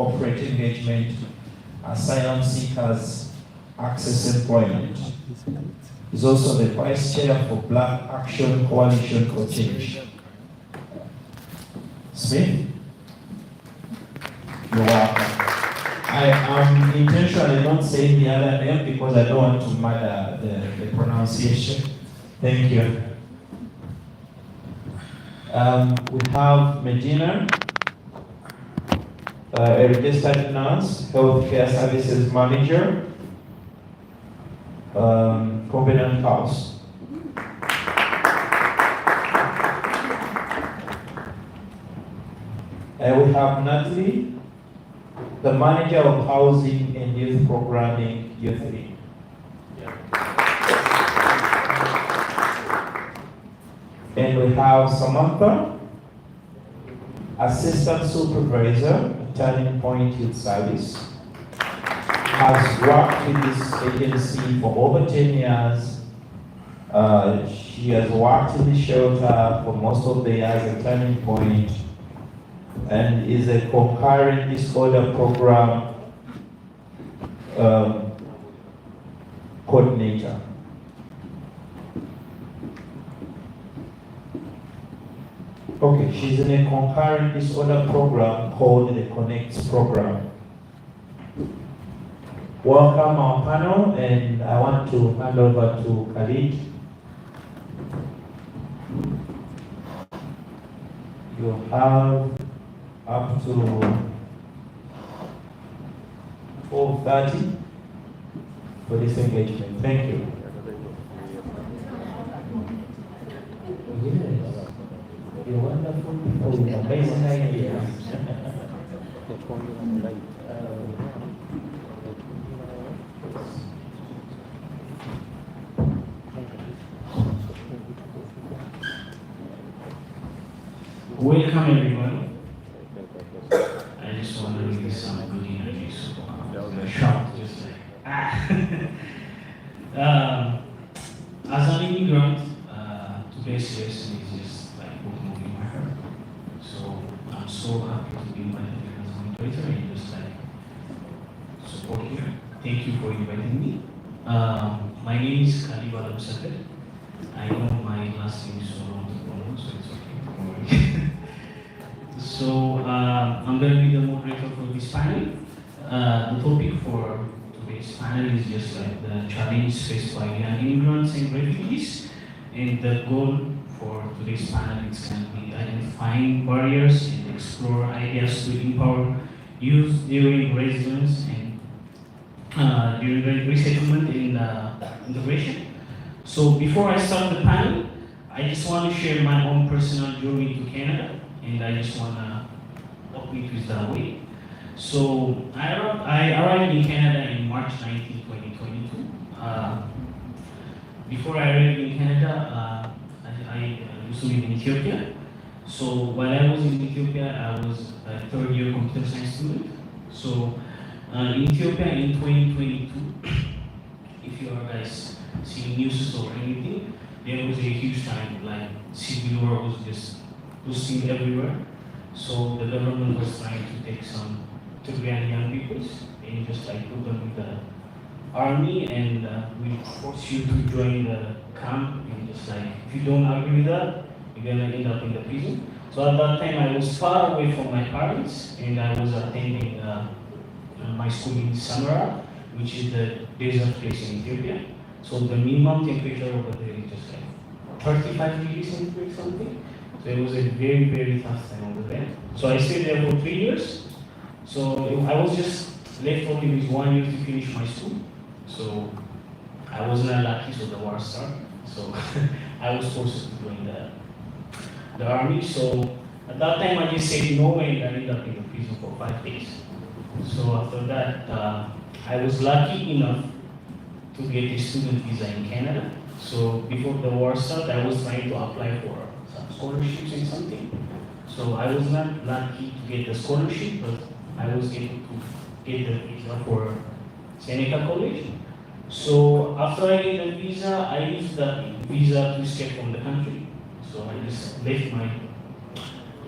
corporate engagement, asylum seekers access employment. He's also the Vice Chair for Black Action Coalition for Change. Smith, you're welcome. I am intentionally not saying the other name because I don't want to murder the pronunciation. Thank you. We have Medina, a registered nurse, healthcare services manager, Covenant House. We have Natalie, the manager of housing and youth programming, Youth League. And we have Samantha, assistant supervisor, Turning Point Youth Service. Has worked with this agency for over 10 years. She has worked in the shelter for most of the years at Turning Point and is a concurrent disorder program coordinator. Okay, she's in a concurrent disorder program called the Connects program. Welcome our panel, and I want to hand over to Khalid. You have up to 4:30 for this engagement. Thank you. Yes, you're wonderful people with amazing ideas. Welcome everyone. I just want to release some good energy, so the shock just like as an immigrant, today's lesson is just like what moving my heart. So I'm so happy to be invited as a moderator and just like support here. Thank you for inviting me. My name is Khalid Abusakar. I know my last name is so long to pronounce, so it's okay. Don't worry. So I'm going to be the moderator for this panel. The topic for today's panel is just like the challenge faced by young immigrants and refugees. And the goal for today's panel is going to be identifying barriers and explore ideas to empower youth during residence and during resettlement and integration. So before I start the panel, I just want to share my own personal journey to Canada. And I just want to walk me through that way. So I arrived in Canada in March 19, 2022. Before I arrived in Canada, I used to live in Ethiopia. So while I was in Ethiopia, I was a third-year computer science student. So in Ethiopia in 2022, if you are guys seeing news or anything, there was a huge time, like civil war was just boosting everywhere. So the government was trying to take some Tigrayan young people and just like put them with the army and we force you to join the camp and just like if you don't agree with that, you're gonna end up in the prison. So at that time I was far away from my parents and I was attending my school in Samara, which is the desert place in Ethiopia. So the minimum temperature over there is just like 35 degrees centigrade something. So it was a very, very tough time over there. So I stayed there for 3 years. So I was just left only with 1 year to finish my school. So I wasn't lucky, so the war started. So I was forced to join the army. So at that time I just said no and I ended up in the prison for 5 days. So after that, I was lucky enough to get a student visa in Canada. So before the war started, I was trying to apply for scholarships and something. So I was not lucky to get the scholarship, but I was able to get the visa for Seneca College. So after I get the visa, I used the visa to escape from the country. So I just left my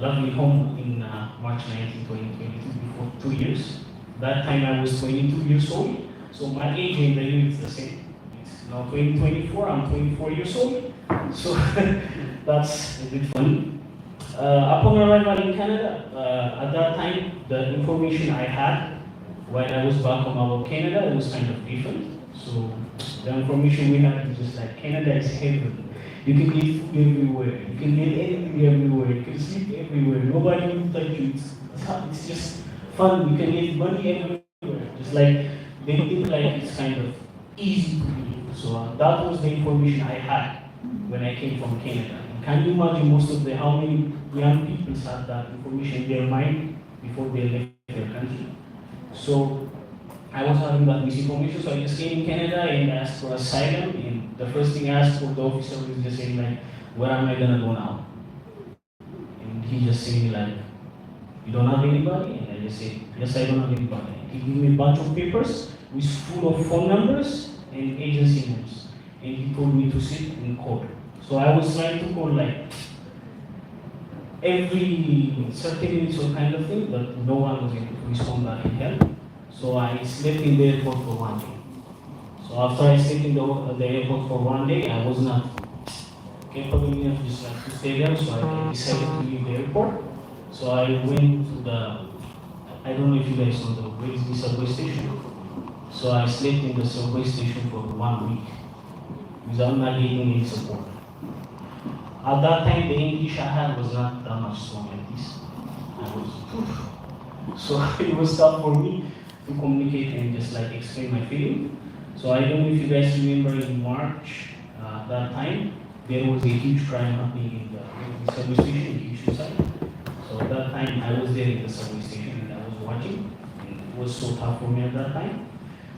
lovely home in March 19, 2022, before 2 years. That time I was 22 years old, so my age in the year is the same. It's now 2024, I'm 24 years old, so that's a bit funny. Upon arrival in Canada, at that time, the information I had when I was back home about Canada, it was kind of different. So the information we had is just like Canada is heaven. You can eat food everywhere. You can get anything everywhere. You can sleep everywhere. Nobody will touch you. It's just fun. You can get money everywhere. Just like they think like it's kind of easy to do. So that was the information I had when I came from Canada. And can you imagine most of the how many young people had that information in their mind before they left their country? So I was having that misinformation, so I just came in Canada and asked for asylum. And the first thing I asked for the officer was just saying like, where am I gonna go now? And he just said like, you don't have anybody? And I just said, yes, I don't have anybody. He gave me a bunch of papers with full of phone numbers and agency names. And he told me to sit and call. So I was trying to call like every 30 minutes or kind of thing, but no one was able to respond back and help. So I slept in the airport for 1 day. So after I slept in the airport for 1 day, I was not capable enough just like to stay there, so I decided to leave the airport. So I went to I don't know if you guys know where is the subway station. So I slept in the subway station for 1 week without not getting any support. At that time, the English I had was not that much strong like this. So it was tough for me to communicate and just like explain my feeling. So I don't know if you guys remember in March, that time, there was a huge crime happening in the subway station in Kyushu side. So at that time, I was there in the subway station and I was watching, and it was so tough for me at that time.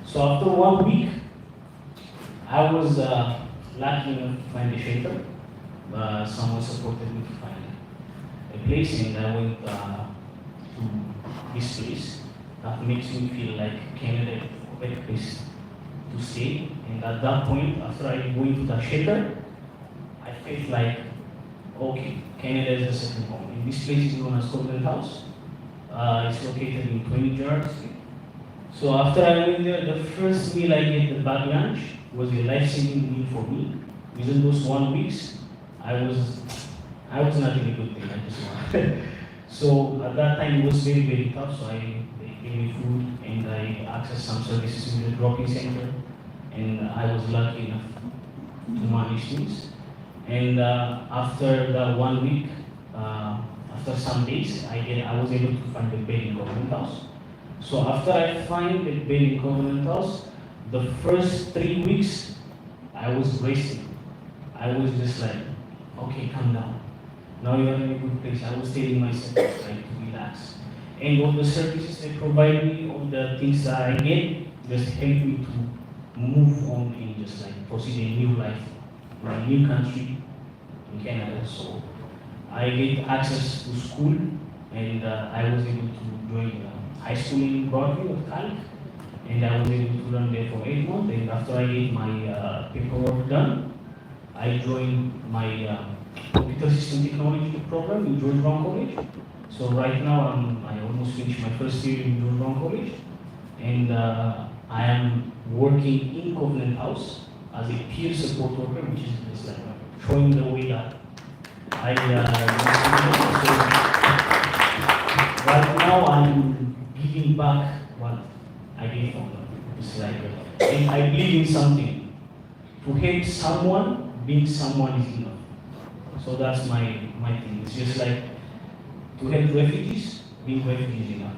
So after 1 week, I was lucky enough to find a shelter. Someone supported me to find a place, and I went to this place that makes me feel like Canada is a better place to stay. And at that point, after I went to the shelter, I felt like, okay, Canada is the second home. And this place is known as Covenant House. It's located in 20 Gerrard Street. So after I went there, the first meal I get, the bag lunch, was a life-saving meal for me. Within those 1 weeks, I was not in a good thing. I just wanted. So at that time it was very, very tough. So they gave me food and I accessed some services in the drop-in center, and I was lucky enough to manage things. And after the 1 week, after some days, I was able to find a bed in Covenant House. So after I find a bed in Covenant House, the first 3 weeks I was racing. I was just like, okay, calm down. Now you're in a good place. I was telling myself like to relax. And all the services they provide me, all the things that I get, just help me to move on and just like proceed a new life in a new country in Canada. So I get access to school, and I was able to join high school in Broadview of Calic, and I was able to learn there for 8 months. And after I get my paperwork done, I joined my computer system technology program in George Brown College. So right now I almost finished my first year in George Brown College, and I am working in Covenant House as a peer support worker, which is just like showing the way that I so right now I'm giving back what I gave from them. It's like, and I believe in something. To help someone, being someone is enough. So that's my thing. It's just like to help refugees, being refugees is enough.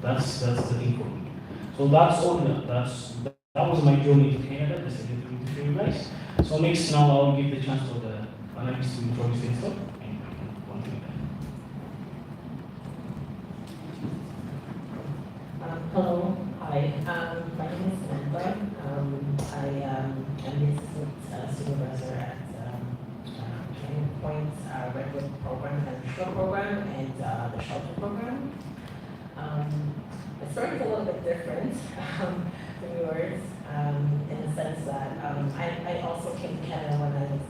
That's the thing for me. So that's all. That was my journey to Canada. That's a little bit to you guys. So next, now I'll give the chance to the panelists to introduce themselves and continue. Hello, hi. My name is Samantha. I am the assistant supervisor at Training Point's Redwood program and short program and the shelter program. My story is a little bit different. than yours, in the sense that I also came to Canada when I was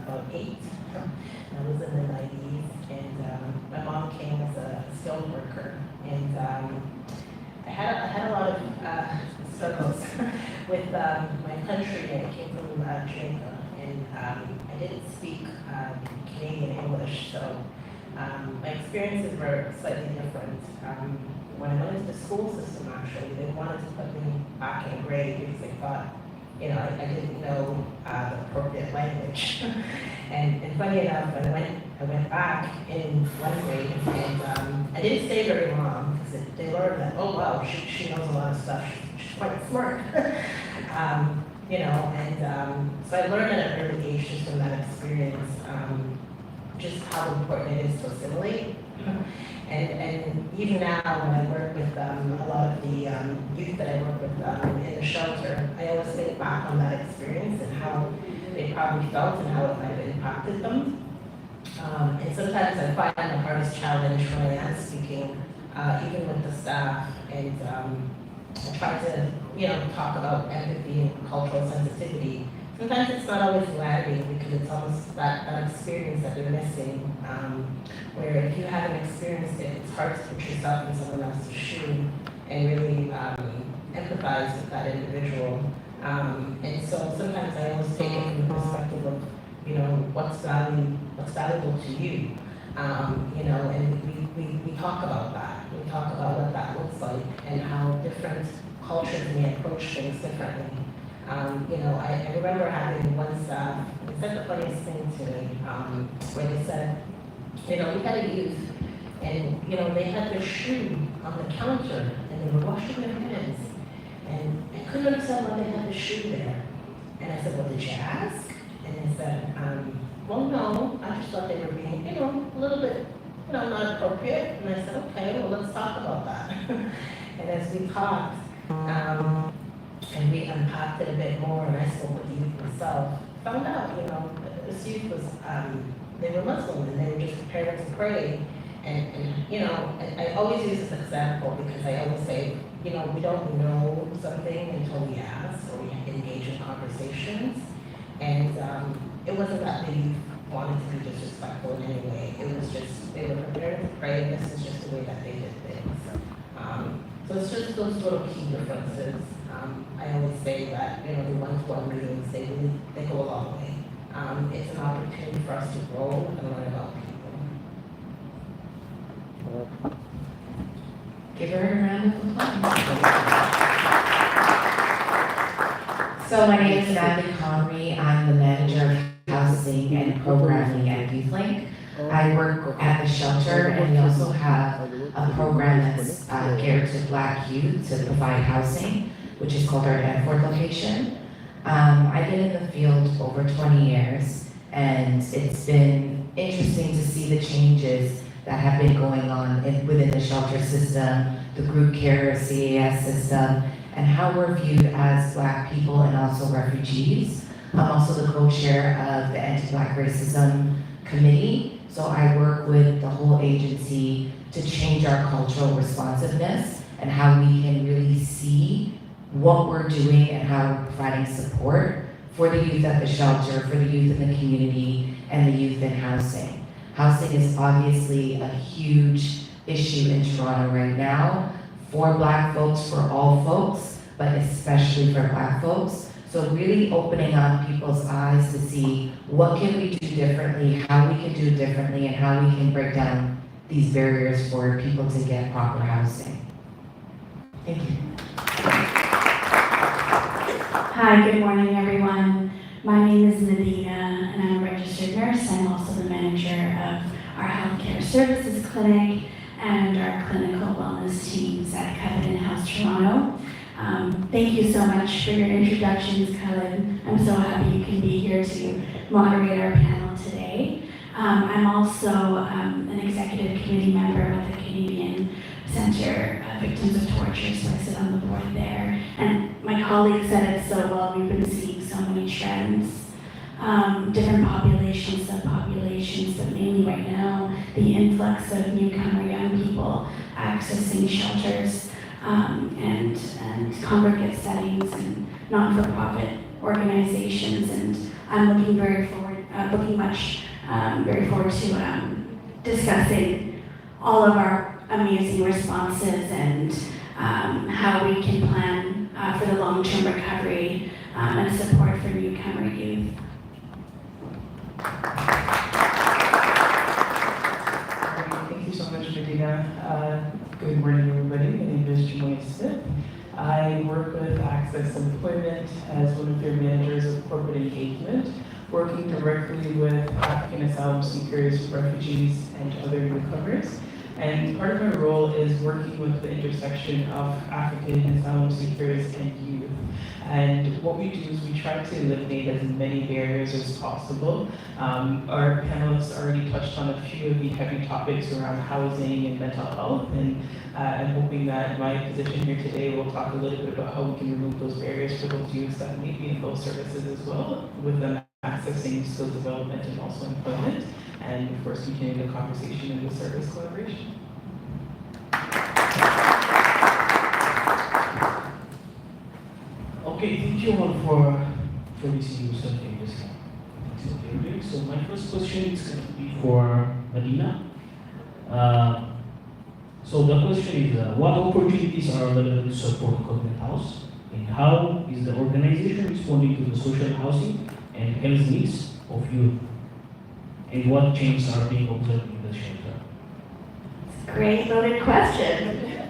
about 8. I was in the 90s, and my mom came as a skilled worker, and I had a lot of struggles with my country. I came from Jamaica, and I didn't speak Canadian English, so my experiences were slightly different. When I went into the school system, actually, they wanted to put me back in grade because they thought, I didn't know the appropriate language. and funny enough, when I went back in 1st grade, and I didn't stay very long because they learned that, oh wow, she knows a lot of stuff. She's quite smart. So I learned at an early age just from that experience, just how important it is to assimilate. And even now, when I work with a lot of the youth that I work with in the shelter, I always think back on that experience and how they probably felt and how it might have impacted them. And sometimes I find the hardest challenge when I am speaking, even with the staff, and I try to, talk about empathy and cultural sensitivity. Sometimes it's not always landing because it's almost that experience that they're missing, where if you haven't experienced it, it's hard to put yourself in someone else's shoe and really empathize with that individual. And so sometimes I always take it from the perspective of, what's valuable to you, and we talk about that. We talk about what that looks like and how different cultures may approach things differently. I remember having one staff, they said the funniest thing to me, where they said, we had a youth, and, they had their shoe on the counter, and they were washing their hands, and I couldn't understand why they had the shoe there. And I said, well, did you ask? And they said, well, no, I just thought they were being, a little bit, not appropriate. And I said, okay, well, let's talk about that. And as we talked, and we unpacked it a bit more, and I spoke with the youth myself, found out, this youth was, they were Muslim, and they were just preparing to pray. And I always use this example because I always say, we don't know something until we ask or we engage in conversations. And it wasn't that the youth wanted to be disrespectful in any way. It was just, they were preparing to pray, and this is just the way that they did things. So it's just those little key differences. I always say that, the one-to-one meetings, they go a long way. It's an opportunity for us to grow and learn about people. Give her a round of applause. So my name is Natalie Connery. I'm the manager of housing and programming at YouthLink. I work at the shelter, and we also have a program that's geared to Black youth to provide housing, which is called our Danforth location. I've been in the field over 20 years, and it's been interesting to see the changes that have been going on within the shelter system, the group care CAS system, and how we're viewed as Black people and also refugees. I'm also the co-chair of the Anti-Black Racism Committee, so I work with the whole agency to change our cultural responsiveness and how we can really see what we're doing and how we're providing support for the youth at the shelter, for the youth in the community, and the youth in housing. Housing is obviously a huge issue in Toronto right now for Black folks, for all folks, but especially for Black folks. So really opening up people's eyes to see what can we do differently, how we can do it differently, and how we can break down these barriers for people to get proper housing. Thank you. Hi, good morning, everyone. My name is Nadina, and I'm a registered nurse. I'm also the manager of our healthcare services clinic and our clinical wellness teams at Covenant House Toronto. Thank you so much for your introductions, Cullen. I'm so happy you can be here to moderate our panel today. I'm also an executive committee member with the Canadian Center Victims of Torture, so I sit on the board there. And my colleague said it so well, we've been seeing so many trends, different populations, subpopulations, but mainly right now, the influx of newcomer young people accessing shelters and and congregate settings and non-for-profit organizations. And I'm looking very forward to discussing all of our amazing responses and how we can plan for the long-term recovery and support for newcomer youth. Thank you so much, Medina. Good morning, everybody. My name is Jamoy Smith. I work with Access Employment as one of their managers of corporate engagement, working directly with African asylum seekers, refugees, and other newcomers. And part of my role is working with the intersection of African asylum seekers and youth. And what we do is we try to eliminate as many barriers as possible. Our panelists already touched on a few of the heavy topics around housing and mental health, and I'm hoping that my position here today will talk a little bit about how we can remove those barriers for those youths that may be in those services as well, with them accessing skills development and also employment, and of course continuing the conversation in the service collaboration. Okay, thank you all for listening to something this time. So my first question is going to be for Medina. So the question is, what opportunities are available to support Covenant House, and how is the organization responding to the social housing and health needs of youth, and what changes are being observed in the shelter? Great loaded question.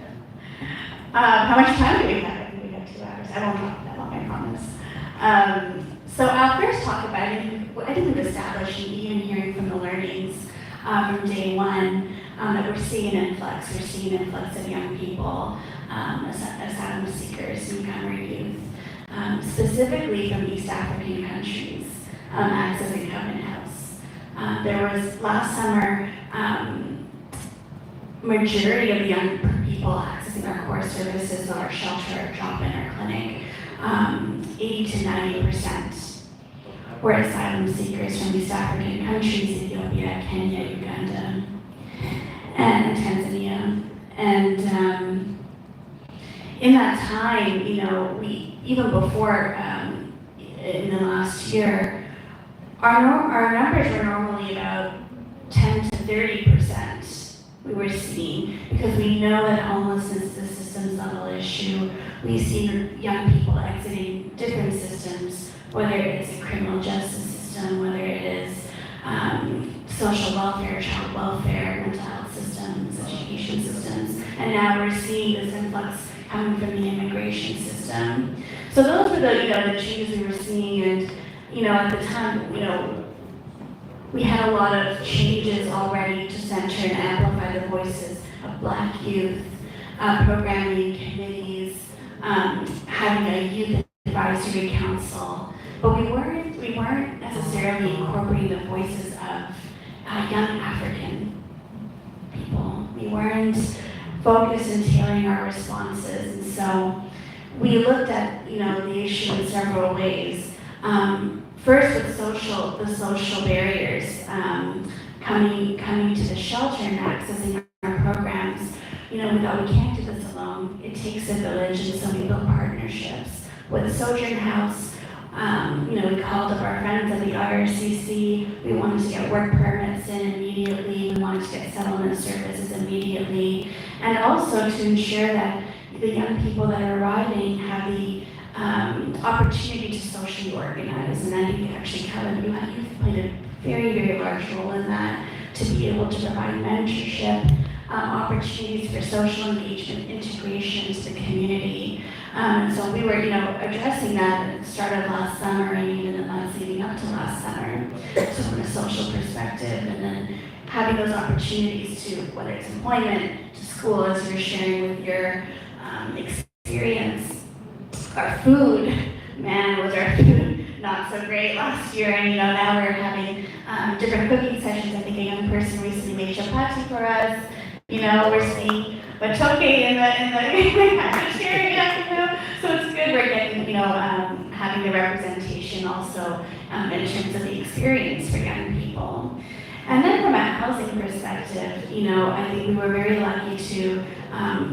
How much time do we have? I think we have 2 hours. I won't talk that long, I promise. So I'll first talk about it. I think we've established, and even hearing from the learnings from day one, that we're seeing an influx. We're seeing an influx of young people, asylum seekers, newcomer youth, specifically from East African countries, accessing Covenant House. There was last summer, majority of the young people accessing our core services, our shelter, our drop-in, our clinic, 80 to 90% were asylum seekers from East African countries, Ethiopia, Kenya, Uganda, and Tanzania. And in that time, we, even before in the last year, our numbers were normally about 10 to 30%. We were seeing, because we know that homelessness is a systems level issue. We see young people exiting different systems, whether it's a criminal justice system, whether it is social welfare, child welfare, mental health systems, education systems, and now we're seeing this influx coming from the immigration system. So those were the changes we were seeing, and at the time, we had a lot of changes already to center and amplify the voices of Black youth, programming committees, having a youth advisory council, but we weren't necessarily incorporating the voices of young African people. We weren't focused in tailoring our responses, and so we looked at the issue in several ways. First, with the social barriers coming to the shelter and accessing our programs. We thought we can't do this alone. It takes a village, and so we built partnerships with Sojourn House. We called up our friends at the IRCC. We wanted to get work permits in immediately. We wanted to get settlement services immediately, and also to ensure that the young people that are arriving have the opportunity to socially organize. And I think actually, Kevin, you've played a very, very large role in that, to be able to provide mentorship, opportunities for social engagement, integration into the community. So we were, addressing that at the start of last summer and even in the months leading up to last summer. So from a social perspective, and then having those opportunities to, whether it's employment, to school, as you're sharing with your experience. Our food, man, was our food not so great last year, and now we're having different cooking sessions. I think a young person recently made chapati for us. We're seeing matoke in the cafeteria, so it's good. We're getting, having the representation also in terms of the experience for young people. And then from a housing perspective, I think we were very lucky to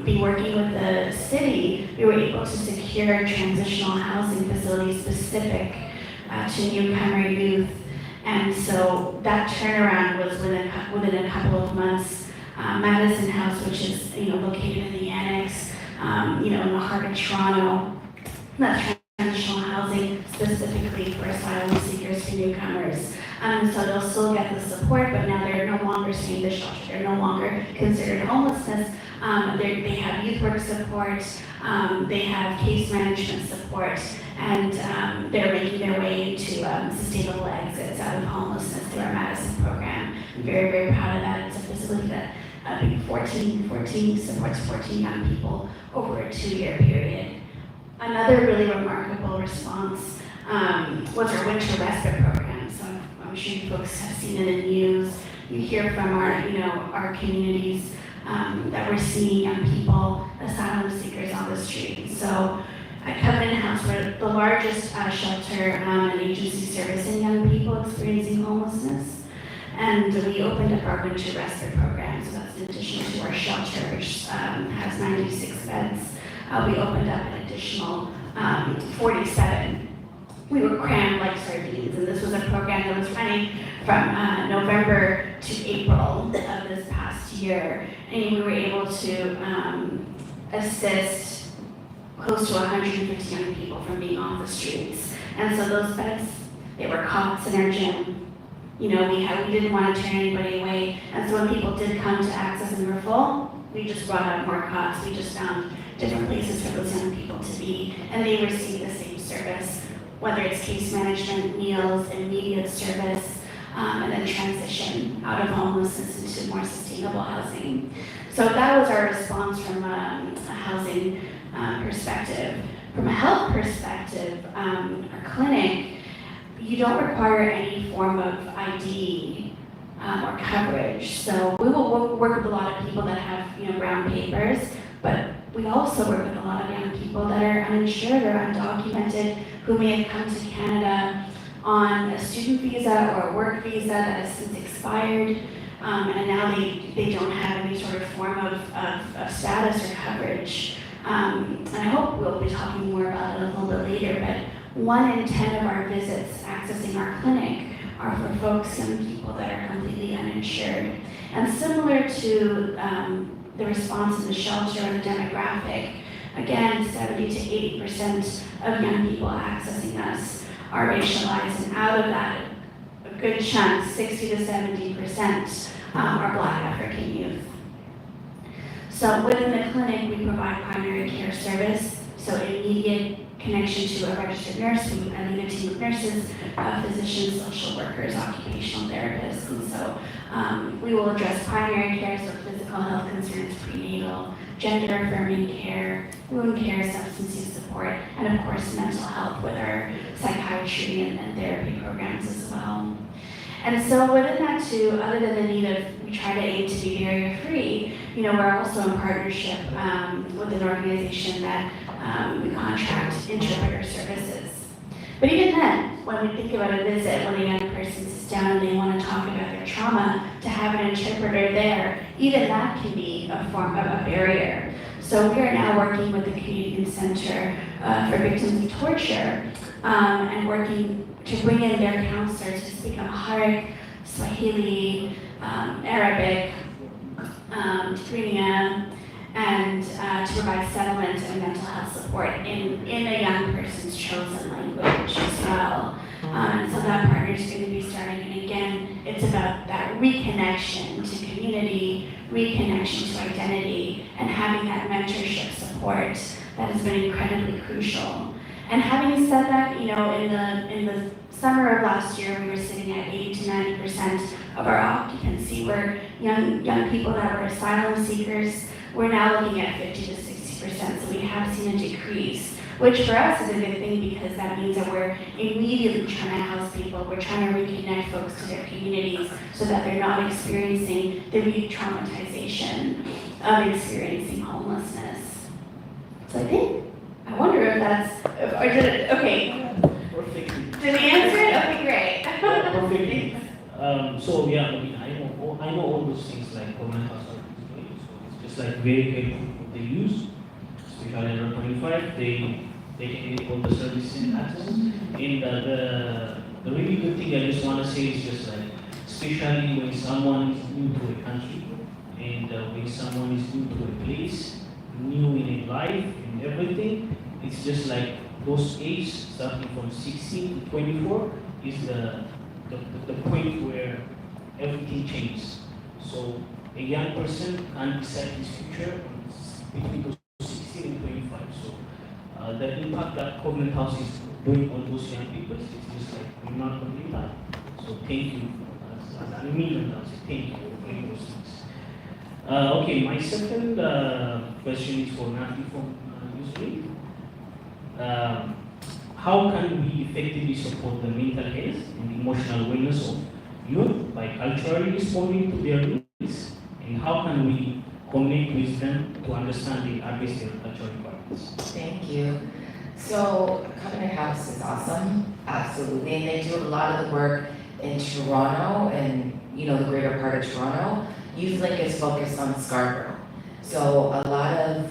be working with the city. We were able able to secure transitional housing facilities specific to newcomer youth. And so that turnaround was within a couple of months. Madison House, which is located in the annex, in the heart of Toronto, that's transitional housing specifically for asylum seekers, for newcomers. So they'll still get the support, but now they're no longer staying in the shelter. They're no longer considered homelessness. They have youth work support. They have case management support, and they're making their way into sustainable exits out of homelessness through our Madison program. I'm very, very proud of that. It's a facility that I think 14 supports 14 young people over a 2-year period. Another really remarkable response was our winter respite program. So I'm sure you folks have seen it in the news. You hear from our communities that we're seeing young people, asylum seekers on the street. So at Covenant House, we're the largest shelter and agency servicing young people experiencing homelessness. And we opened up our winter respite program, so that's in addition to our shelter, which has 96 beds. We opened up an additional 47. We were crammed like sardines, and this was a program that was running from November to April of this past year. And we were able to assist close to 150 young people from being off the streets. And so those beds, they were cots in our gym. We didn't want to turn anybody away. And so when people did come to access and were full, we just brought out more cots. We just found different places for those young people to be. And they receive the same service, whether it's case management, meals, immediate service, and then transition out of homelessness into more sustainable housing. So that was our response from a housing perspective. From a health perspective, our clinic, you don't require any form of ID or coverage. So we will work with a lot of people that have brown papers, but we also work with a lot of young people that are uninsured or undocumented who may have come to Canada on a student visa or a work visa that has since expired, and now they don't have any sort of form of status or coverage. And I hope we'll be talking more about it a little bit later, but 1 in 10 of our visits accessing our clinic are for folks, young people that are completely uninsured. And similar to the response in the shelter and the demographic, again, 70 to 80% of young people accessing us are racialized, and out of that, a good chunk, 60 to 70%, are Black African youth. So within the clinic, we provide primary care service, so immediate connection to a registered nurse. We lead a team of nurses, physicians, social workers, occupational therapists, and so we will address primary care, so physical health concerns, prenatal, gender affirming care, wound care, substance use support, and of course mental health with our psychiatry and therapy programs as well. And so within that too, other than the need of, we try to aim to be barrier-free, we're also in partnership with an organization that we contract interpreter services. But even then, when we think about a visit, when a young person sits down and they want to talk about their trauma, to have an interpreter there, even that can be a form of a barrier. So we are now working with the Canadian Center for Victims of Torture and working to bring in their counselors to speak Amharic, Swahili, Arabic, Tigrinya, and to provide settlement and mental health support in a young person's chosen language as well. And so that partner is going to be starting, and again, it's about that reconnection to community, reconnection to identity, and having that mentorship support that has been incredibly crucial. And having said that, in the summer of last year, we were sitting at 80 to 90% of our occupancy were young people that were asylum seekers. We're now looking at 50 to 60%, so we have seen a decrease, which for us is a good thing because that means that we're immediately trying to house people. We're trying to reconnect folks to their communities so that they're not experiencing the re-traumatization of experiencing homelessness. So I wonder if that's, or did it, okay. Perfectly. Did we answer it? Okay, great. Perfectly. So yeah, I know all those things like government house, so it's just like very careful what they use. So we calendar 25, they can get all the services and access. And the really good thing I just want to say is just like, especially when someone is new to a country, and when someone is new to a place, new in life and everything, it's just like those ages starting from 16 to 24 is the point where everything changes. So a young person can decide his future between those 16 and 25. So the impact that Covenant House is doing on those young people is just like remarkable impact. So thank you. As an immigrant, I'll say thank you for doing those things. Okay, my second question is for Natalie from Newsweek. How can we effectively support the mental health and emotional wellness of youth by culturally responding to their needs? And how can we connect with them to understand and address their cultural requirements? Thank you. So Covenant House is awesome, absolutely, and they do a lot of the work in Toronto and the greater part of Toronto. YouthLink is focused on Scarborough. So a lot of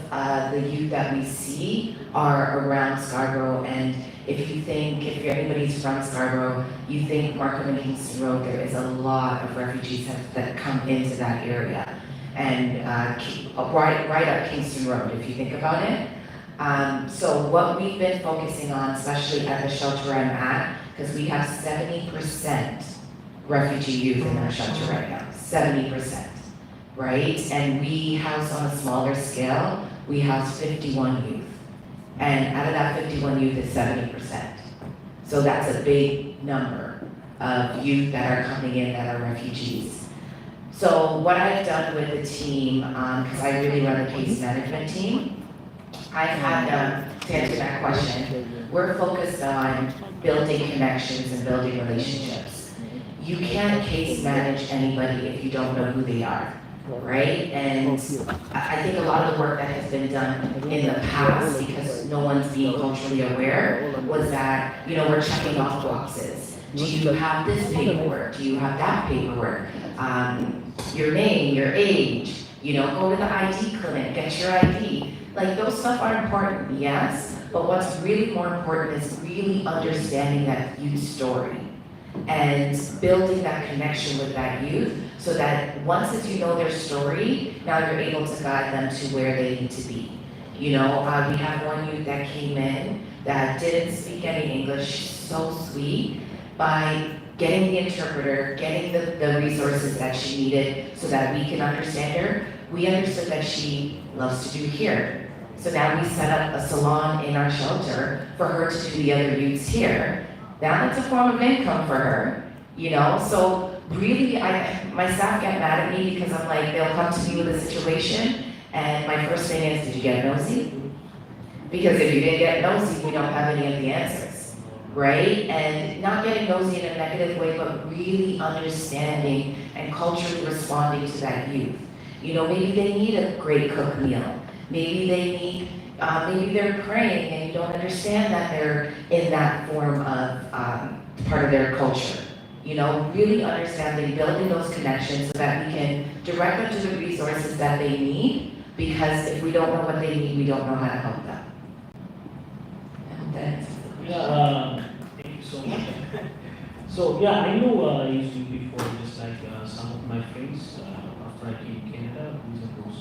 the youth that we see are around Scarborough, and if anybody's from Scarborough, you think Markham and Kingston Road, there is a lot of refugees that come into that area. And right up Kingston Road, if you think about it. So what we've been focusing on, especially at the shelter I'm at, because we have 70% refugee youth in our shelter right now, 70%, right? And we house on a smaller scale, we house 51 youth. And out of that 51 youth is 70%. So that's a big number of youth that are coming in that are refugees. So what I've done with the team, because I really run the case management team, I've had them, to answer that question, we're focused on building connections and building relationships. You can't case manage anybody if you don't know who they are, right? And I think a lot of the work that has been done in the past, because no one's being culturally aware, was that, we're checking off boxes. Do you have this paperwork? Do you have that paperwork? Your name, your age, go to the ID clinic, get your ID. Like, those stuff are important, yes, but what's really more important is really understanding that youth story and building that connection with that youth so that once as you know their story, now you're able to guide them to where they need to be. We have one youth that came in that didn't speak any English, so sweet, by getting the interpreter, getting the resources that she needed so that we can understand her. We understood that she loves to do hair. So now we set up a salon in our shelter for her to do the other youths here. Now that's a form of income for her, So really, my staff get mad at me because I'm like, they'll come to me with a situation, and my first thing is, did you get nosy? Because if you didn't get nosy, we don't have any of the answers, right? And not getting nosy in a negative way, but really understanding and culturally responding to that youth. Maybe they need a great cooked meal. Maybe they need, maybe they're praying and you don't understand that they're in that form of part of their culture. Really understanding, building those connections so that we can direct them to the resources that they need, because if we don't know what they need, we don't know how to help them. Thank you so much. So I know I used to before, just like some of my friends, after I came to Canada, who's in those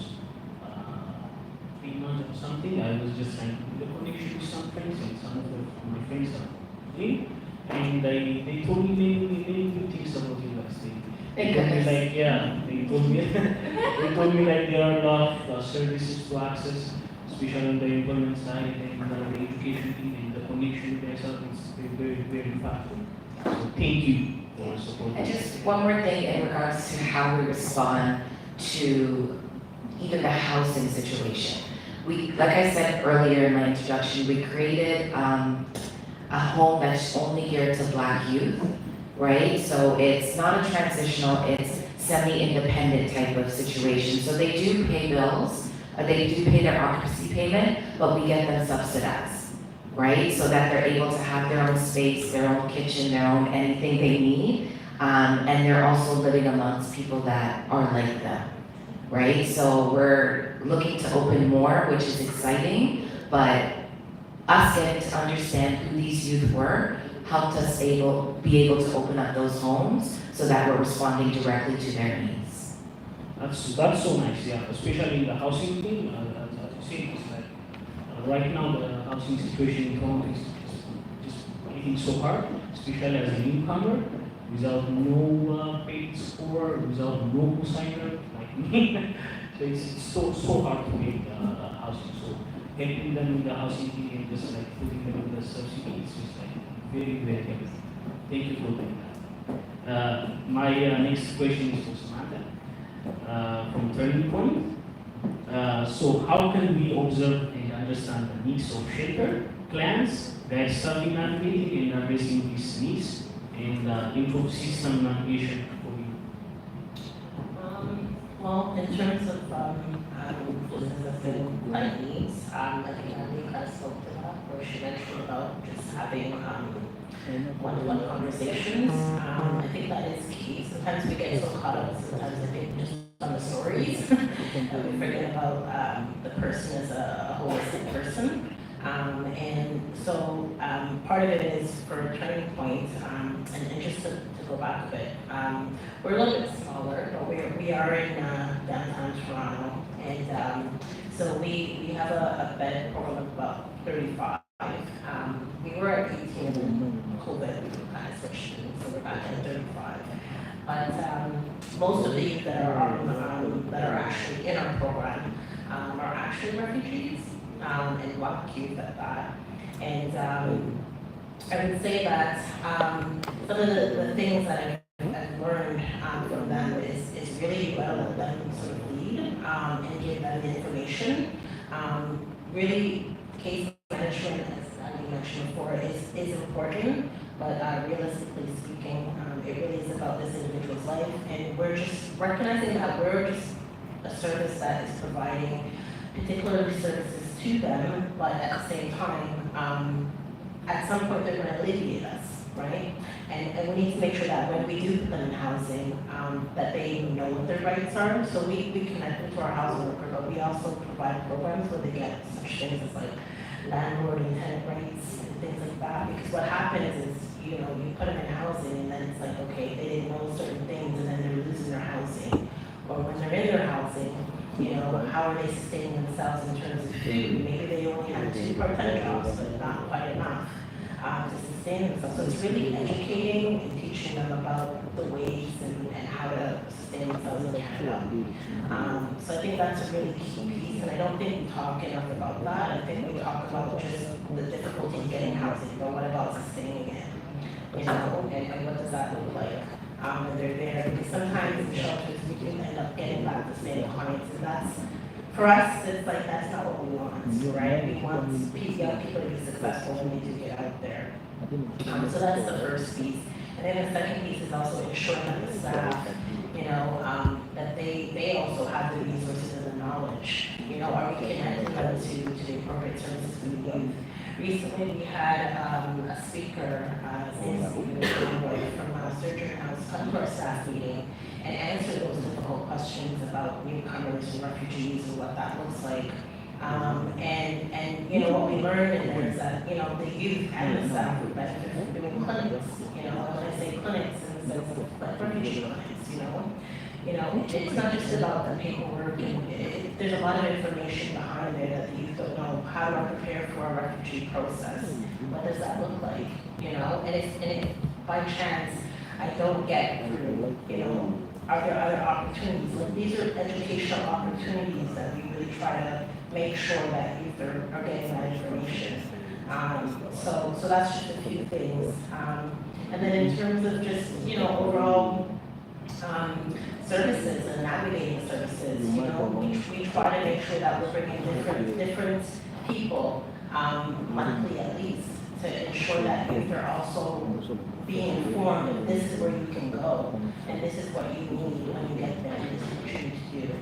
3 months or something, I was just trying to build a connection with some friends, and some of my friends are in, and they told me many good things about you guys. They told me they told me like there are a lot of services to access, especially on the employment side and the education and the connection you guys have. It's very, very impactful. So thank you for supporting. And just one more thing in regards to how we respond to even the housing situation. Like I said earlier in my introduction, we created a home that's only geared to Black youth, right? So it's not a transitional, it's semi-independent type of situation. So they do pay bills, they do pay their occupancy payment, but we get them subsidized, right? So that they're able to have their own space, their own kitchen, their own anything they need. And they're also living amongst people that are like them, right? So we're looking to open more, which is exciting, but us getting to understand who these youth were helped us be able to open up those homes so that we're responding directly to their needs. That's so nice, yeah. Especially in the housing thing, as you said, it's like right now the housing situation in Toronto is just making it so hard, especially as a newcomer, without no paid score, without no cosigner like me. So it's so hard to make housing. So helping them with the housing thing and just like putting them in the subsidy, it's just like very helpful. Thank you for doing that. My next question is for Samantha. From Turning Point. So how can we observe and understand the needs of shelter, clans, guide serving navigating and addressing these needs, and improve system navigation for you? Well, in terms of fulfilling client needs, I think Andy kind of spoke to that, where she mentioned about just having one-to-one conversations. I think that is key. Sometimes we get so caught up, sometimes I think just on the stories, that we forget about the person as a holistic person. And so part of it is for Turning Point, and just to go back a bit, we're a little bit smaller, but we are in downtown Toronto, and so we have a bed program of about 35. We were at 18 when COVID kind of switched, so we're back at 35. But most of the youth that are actually in our program are actually refugees, and Black youth at that. And I would say that some of the things that I've learned from them is really let them sort of lead and give them the information. Really, case management, as you mentioned before, is important, but realistically speaking, it really is about this individual's life, and we're just recognizing that we're just a service that is providing particular services to them, but at the same time, at some point they're going to alleviate us, right? And we need to make sure that when we do put them in housing, that they know what their rights are. So we connect them to our housing worker, but we also provide programs where they get such things as like landlord and tenant rights and things like that. Because what happens is, you know, you put them in housing and then it's like, okay, they didn't know certain things and then they're losing their housing. Or when they're in their housing, you know, how are they sustaining themselves in terms of food? Maybe they only have 2 part-time jobs, but not quite enough to sustain themselves. So it's really educating and teaching them about the ways and how to sustain themselves in Canada. So I think that's a really key piece, and I don't think we talk enough about that. I think we talk about just the difficulty in getting housing, but what about sustaining it? You know, and what does that look like? When they're there, because sometimes in shelters we do end up getting back the same clients, and that's, for us, it's like, that's not what we want, right? We want young people to be successful when they do get out there. So that's the first piece. And then the second piece is also ensuring that the staff, you know, that they also have the resources and the knowledge. You know, are we connecting them to the appropriate services for the youth? Recently, we had a speaker, from Surgery House, come to our staff meeting and answer those difficult questions about newcomers and refugees and what that looks like. And you know, what we learned in there is that, you know, the youth and the staff would benefit from doing clinics. You know, and when I say clinics, in the sense of like refugee clinics, you know, it's not just about the paperwork, and there's a lot of information behind there that the youth don't know. How do I prepare for a refugee process? What does that look like? You know, and if by chance I don't get through, you know, are there other opportunities? Like, these are educational opportunities that we really try to make sure that youth are getting that information. So that's just a few things. And then in terms of just, you know, overall services and navigating services, you know, we try to make sure that we're bringing different people, monthly at least, to ensure that youth are also being informed that this is where you can go, and this is what you need when you get there, and this is what you need to do.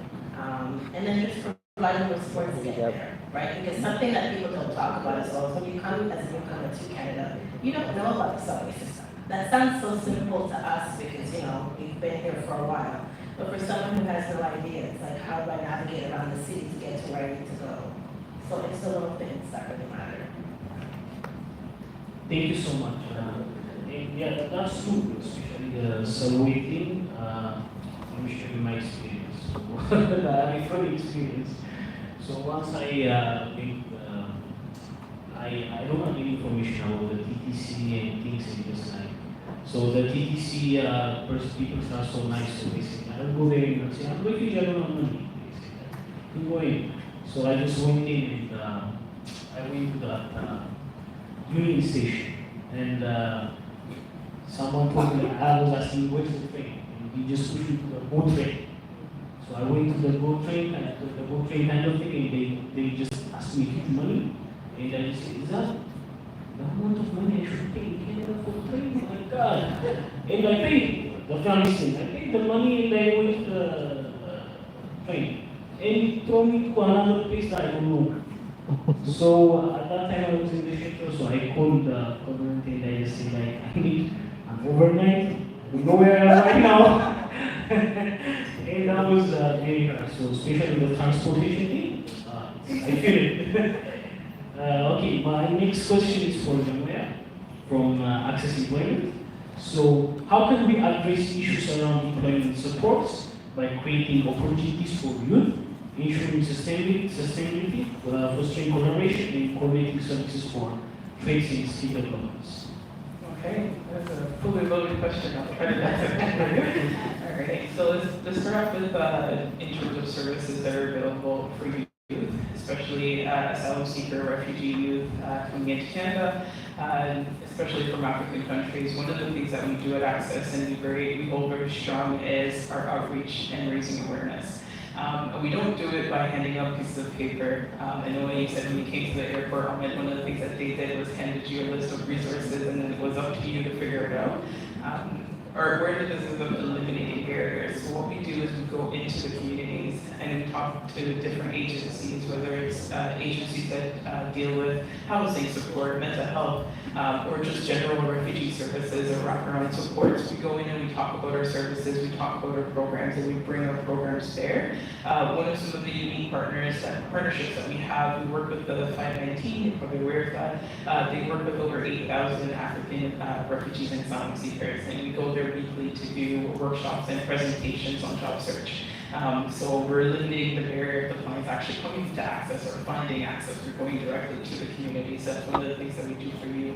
And then just providing those supports to get there, right? Because something that people don't talk about as well is when you come as a newcomer to Canada, you don't know about the subway system. That sounds so simple to us because, you know, we've been here for a while. But for someone who has no idea, it's like, how do I navigate around the city to get to where I need to go? So it's the little things that really matter. Thank you so much. Yeah, that's true, especially the survey thing. I'm sharing my experience. So, I have funny experience. So once I don't have any information about the TTC and things in this time. So the TTC people are so nice, so they say, I'll go there and say, I'm refugee, I don't have money. They say that. You go in. So I just went in and I went to that Union Station and someone told me, I was asking, where's the train? And he just pushed me to the boat train. So I went to the boat train and I took the boat train kind of thing and they just asked me to money. And I said, is that the amount of money I should pay in Canada for the train? My God. And I paid the family thing. I paid the money and I went to the train. And he told me to another place that I don't know. So at that time I was in the shelter, so I called the government and I just said like, I need an overnight, I don't know where I am right now. And that was very hard, so especially the transportation thing, I feel it. Okay, my next question is for Jamoya from Access Employment. So how can we address issues around employment supports by creating opportunities for youth, ensuring sustainability, fostering collaboration, and coordinating services for trades and skill developments? Okay, that's a fully loaded question. I'll try to answer it. All right, so let's start off with in terms of services that are available for youth, especially asylum seeker, refugee youth coming into Canada, especially from African countries. One of the things that we do at Access and we hold very strong is our outreach and raising awareness. We don't do it by handing out pieces of paper. I know when you said when you came to the airport, Ahmed, one of the things that they did was handed you a list of resources and then it was up to you to figure it out. We're in the business of eliminating barriers. So what we do is we go into the communities and we talk to different agencies, whether it's agencies that deal with housing support, mental health, or just general refugee services or wraparound supports. We go in and we talk about our services, we talk about our programs, and we bring our programs there. One of some of the unique partnerships that we have, we work with the 519, you're probably aware of that. They work with over 8,000 African refugees and asylum seekers, and we go there weekly to do workshops and presentations on job search. So we're eliminating the barrier of the clients actually coming to Access or finding Access. We're going directly to the community. So that's one of the things that we do for you.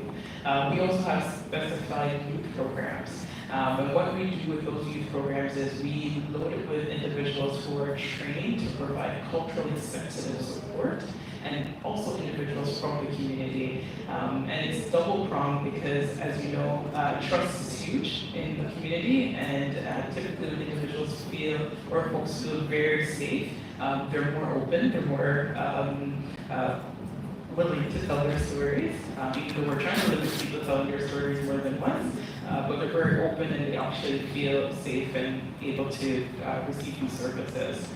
We also have specified youth programs. And what we do with those youth programs is we load it with individuals who are trained to provide culturally sensitive support and also individuals from the community. And it's double-pronged because, as you know, trust is huge in the community, and typically when individuals feel, or folks feel very safe, they're more open, they're more willing to tell their stories, even though we're trying to limit people telling their stories more than once, but they're very open and they actually feel safe and able to receive these services.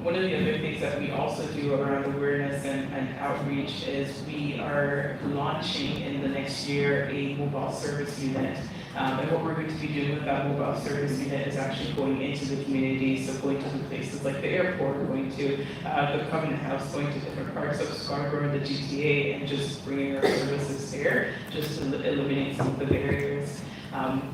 One of the other things that we also do around awareness and outreach is we are launching in the next year a mobile service unit. And what we're going to be doing with that mobile service unit is actually going into the community, so going to the places like the airport, going to the Covenant House, going to different parts of Scarborough and the GTA, and just bringing our services there, just to eliminate some of the barriers.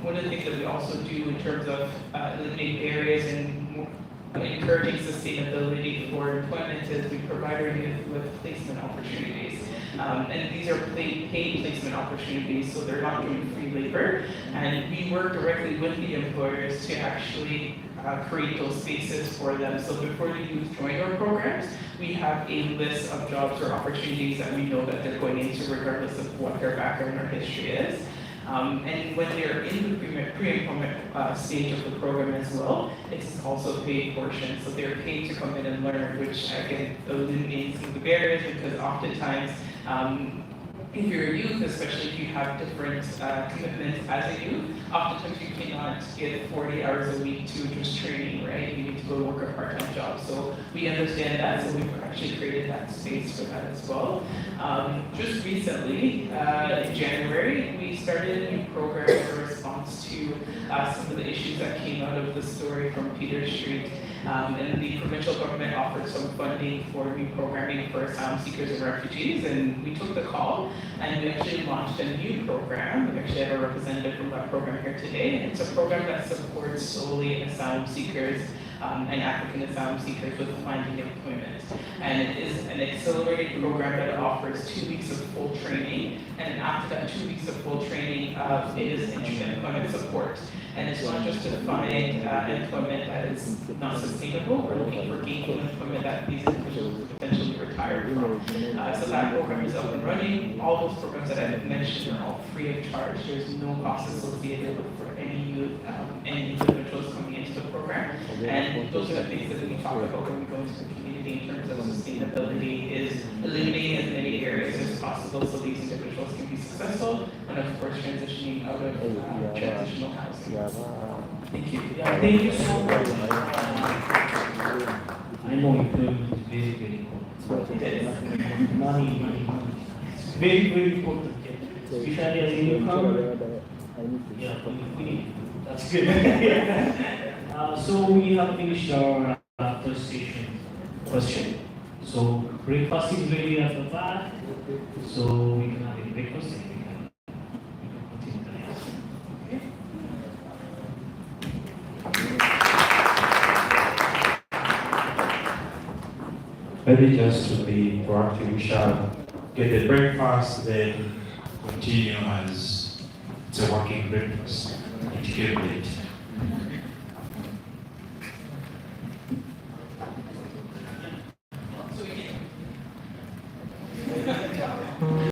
One of the things that we also do in terms of eliminating barriers and encouraging sustainability for employment is we provide our youth with placement opportunities. And these are paid placement opportunities, so they're not doing free labor. And we work directly with the employers to actually create those spaces for them. So before the youth join our programs, we have a list of jobs or opportunities that we know that they're going into regardless of what their background or history is. And when they're in the pre-employment stage of the program as well, it's also a paid portion. So they're paid to come in and learn, which again eliminates some of the barriers, because oftentimes if you're a youth, especially if you have different commitments as a youth, oftentimes you cannot get 40 hours a week to just training, right? You need to go work a part-time job. So we understand that, so we've actually created that space for that as well. Just recently, in January, we started a new program in response to some of the issues that came out of the story from Peter Street. And the provincial government offered some funding for new programming for asylum seekers and refugees, and we took the call, and we actually launched a new program. We actually have a representative from that program here today, and it's a program that supports solely asylum seekers and African asylum seekers with finding employment. And it is an accelerated program that offers 2 weeks of full training, and after that 2 weeks of full training, it is employment support. And it's not just to find employment that is not sustainable. We're looking for gainful employment that these individuals will potentially retire from. So that program is up and running. All those programs that I've mentioned are all free of charge. There's no cost associated for any youth, any individuals coming into the program. And those are the things that we talk about when we go into the community in terms of sustainability, is eliminating as many areas as possible so these individuals can be successful, and of course transitioning out of transitional housing. Thank you. Yeah, thank you so much. I know employment is very, very important. It is. Money. It's very, very important. Especially as a newcomer. Yeah, we need. That's good. So we have finished our first session question. So breakfast is ready at the back. So we can have a breakfast and we can continue the next. Okay. Maybe just to be proactive, we shall get the breakfast, then continue as it's a working breakfast. It came late.